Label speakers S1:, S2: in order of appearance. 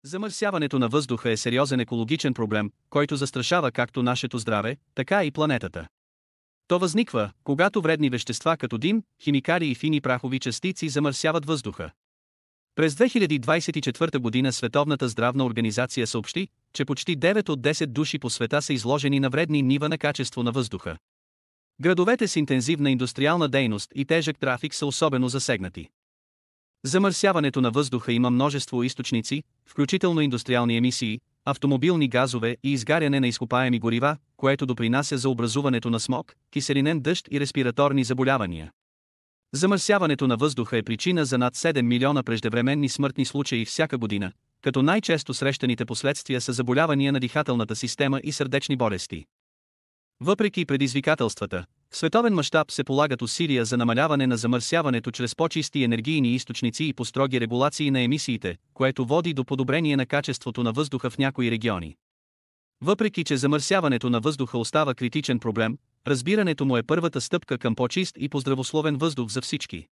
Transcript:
S1: Замърсяването на въздуха е сериозен екологичен проблем, който застрашава както нашето здраве, така и планетата. То възниква, когато вредни вещества като дим, химикали и фини прахови частици замърсяват въздуха. През 2024 година Световната здравна организация съобщи, че почти 9 от 10 души по света са изложени на вредни нива на качество на въздуха. Градовете с интензивна индустриална дейност и тежък трафик са особено засегнати. Замърсяването на въздуха има множество източници, включително индустриални емисии, автомобилни газове и изгаряне на изкопаеми горива, което допринася за образуването на смог, киселинен дъжд и респираторни заболявания. Замърсяването на въздуха е причина за над 7 милиона преждевременни смъртни случаи всяка година, като най-често срещаните последствия са заболявания на дихателната система и сърдечни болести. Въпреки предизвикателствата, в световен мащаб се полагат усилия за намаляване на замърсяването чрез по-чисти енергийни източници и по-строги регулации на емисиите, което води до подобрение на качеството на въздуха в някои региони. Въпреки че замърсяването на въздуха остава критичен проблем, разбирането му е първата стъпка към по-чист и по-здравословен въздух за всички.